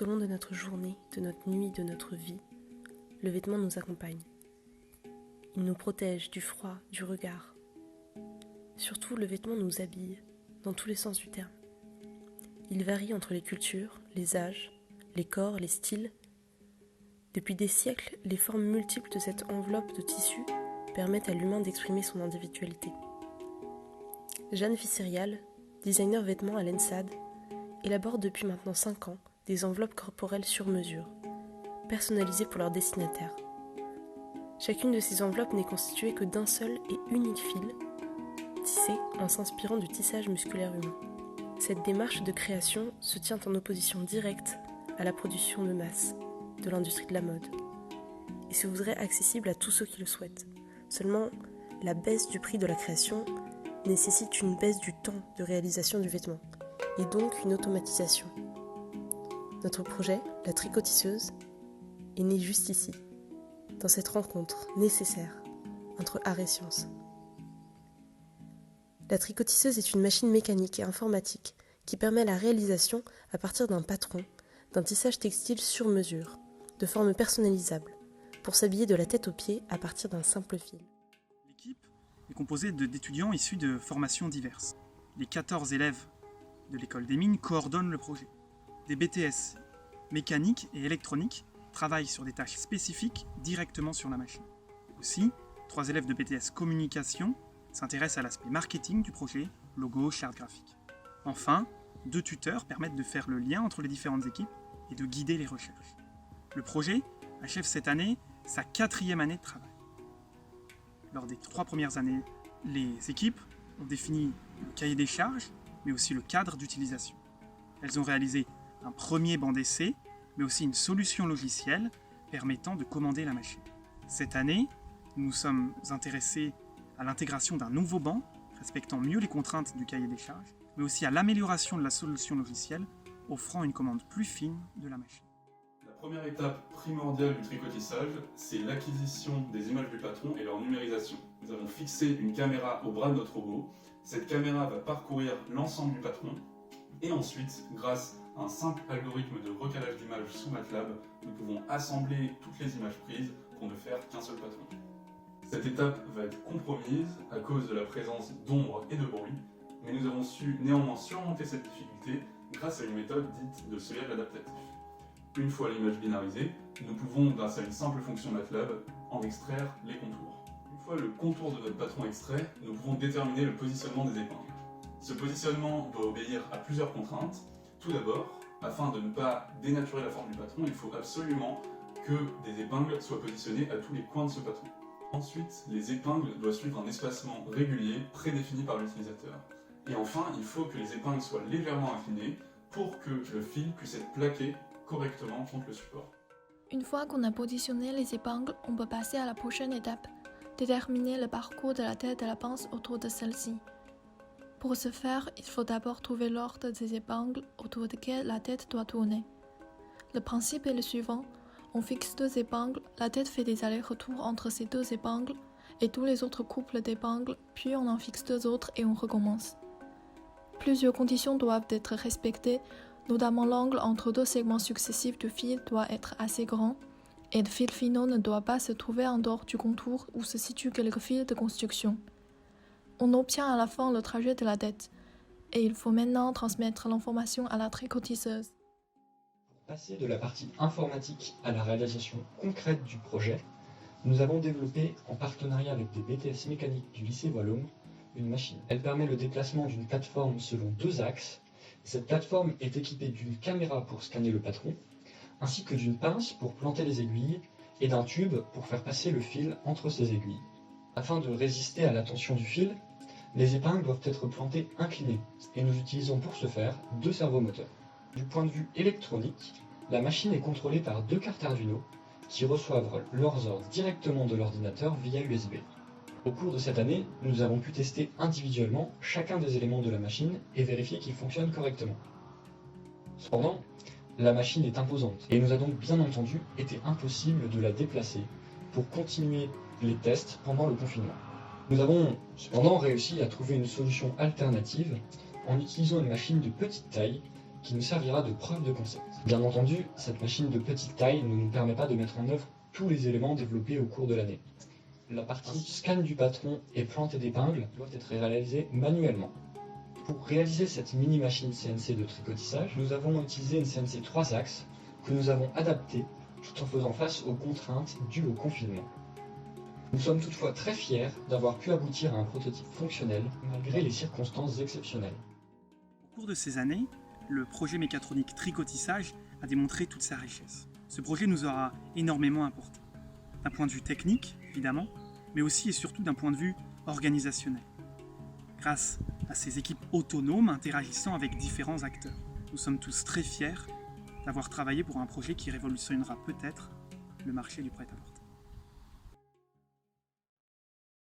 Tout au long de notre journée, de notre nuit, de notre vie, le vêtement nous accompagne. Il nous protège du froid, du regard. Surtout, le vêtement nous habille, dans tous les sens du terme. Il varie entre les cultures, les âges, les corps, les styles. Depuis des siècles, les formes multiples de cette enveloppe de tissu permettent à l'humain d'exprimer son individualité. Jeanne Visserial, designer vêtements à l'ENSAD, élabore depuis maintenant 5 ans des enveloppes corporelles sur mesure, personnalisées pour leurs destinataires. Chacune de ces enveloppes n'est constituée que d'un seul et unique fil, tissé en s'inspirant du tissage musculaire humain. Cette démarche de création se tient en opposition directe à la production de masse de l'industrie de la mode et se voudrait accessible à tous ceux qui le souhaitent. Seulement, la baisse du prix de la création nécessite une baisse du temps de réalisation du vêtement et donc une automatisation. Notre projet, la tricotisseuse, est né juste ici, dans cette rencontre nécessaire entre art et science. La tricotisseuse est une machine mécanique et informatique qui permet la réalisation à partir d'un patron, d'un tissage textile sur mesure, de forme personnalisable, pour s'habiller de la tête aux pieds à partir d'un simple fil. L'équipe est composée d'étudiants issus de formations diverses. Les 14 élèves de l'école des mines coordonnent le projet. Des BTS mécanique et électronique travaillent sur des tâches spécifiques directement sur la machine. Aussi, 3 élèves de BTS communication s'intéressent à l'aspect marketing du projet, logo, charte graphique. Enfin, 2 tuteurs permettent de faire le lien entre les différentes équipes et de guider les recherches. Le projet achève cette année sa 4e année de travail. Lors des 3 premières années, les équipes ont défini le cahier des charges, mais aussi le cadre d'utilisation. Elles ont réalisé un premier banc d'essai, mais aussi une solution logicielle permettant de commander la machine. Cette année, nous nous sommes intéressés à l'intégration d'un nouveau banc, respectant mieux les contraintes du cahier des charges, mais aussi à l'amélioration de la solution logicielle, offrant une commande plus fine de la machine. La première étape primordiale du tricotissage, c'est l'acquisition des images du patron et leur numérisation. Nous avons fixé une caméra au bras de notre robot. Cette caméra va parcourir l'ensemble du patron et ensuite, grâce à un simple algorithme de recalage d'images sous MATLAB, nous pouvons assembler toutes les images prises pour ne faire qu'un seul patron. Cette étape va être compromise à cause de la présence d'ombre et de bruit, mais nous avons su néanmoins surmonter cette difficulté grâce à une méthode dite de seuillage adaptatif. Une fois l'image binarisée, nous pouvons, grâce à une simple fonction MATLAB, en extraire les contours. Une fois le contour de notre patron extrait, nous pouvons déterminer le positionnement des épingles. Ce positionnement doit obéir à plusieurs contraintes. Tout d'abord, afin de ne pas dénaturer la forme du patron, il faut absolument que des épingles soient positionnées à tous les coins de ce patron. Ensuite, les épingles doivent suivre un espacement régulier prédéfini par l'utilisateur. Et enfin, il faut que les épingles soient légèrement inclinées pour que le fil puisse être plaqué correctement contre le support. Une fois qu'on a positionné les épingles, on peut passer à la prochaine étape, déterminer le parcours de la tête de la pince autour de celle-ci. Pour ce faire, il faut d'abord trouver l'ordre des épingles autour desquelles la tête doit tourner. Le principe est le suivant, on fixe 2 épingles, la tête fait des allers-retours entre ces 2 épingles et tous les autres couples d'épingles, puis on en fixe 2 autres et on recommence. Plusieurs conditions doivent être respectées, notamment l'angle entre 2 segments successifs du fil doit être assez grand et le fil final ne doit pas se trouver en dehors du contour où se situent quelques fils de construction. On obtient à la fin le trajet de la tête et il faut maintenant transmettre l'information à la tricotisseuse. Pour passer de la partie informatique à la réalisation concrète du projet, nous avons développé, en partenariat avec des BTS mécaniques du lycée Wallum, une machine. Elle permet le déplacement d'une plateforme selon 2 axes. Cette plateforme est équipée d'une caméra pour scanner le patron, ainsi que d'une pince pour planter les aiguilles et d'un tube pour faire passer le fil entre ces aiguilles. Afin de résister à la tension du fil, les épingles doivent être plantées inclinées et nous utilisons pour ce faire 2 servomoteurs. Du point de vue électronique, la machine est contrôlée par 2 cartes Arduino qui reçoivent leurs ordres directement de l'ordinateur via USB. Au cours de cette année, nous avons pu tester individuellement chacun des éléments de la machine et vérifier qu'ils fonctionnent correctement. Cependant, la machine est imposante et il nous a donc bien entendu été impossible de la déplacer pour continuer les tests pendant le confinement. Nous avons cependant réussi à trouver une solution alternative en utilisant une machine de petite taille qui nous servira de preuve de concept. Bien entendu, cette machine de petite taille ne nous permet pas de mettre en œuvre tous les éléments développés au cours de l'année. La partie scan du patron et plante d'épingles doit être réalisée manuellement. Pour réaliser cette mini-machine CNC de tricotissage, nous avons utilisé une CNC 3 axes que nous avons adaptée tout en faisant face aux contraintes dues au confinement. Nous sommes toutefois très fiers d'avoir pu aboutir à un prototype fonctionnel malgré les circonstances exceptionnelles. Au cours de ces années, le projet mécatronique tricotissage a démontré toute sa richesse. Ce projet nous aura énormément apporté, d'un point de vue technique, évidemment, mais aussi et surtout d'un point de vue organisationnel. Grâce à ces équipes autonomes interagissant avec différents acteurs, nous sommes tous très fiers d'avoir travaillé pour un projet qui révolutionnera peut-être le marché du prêt-à-porter.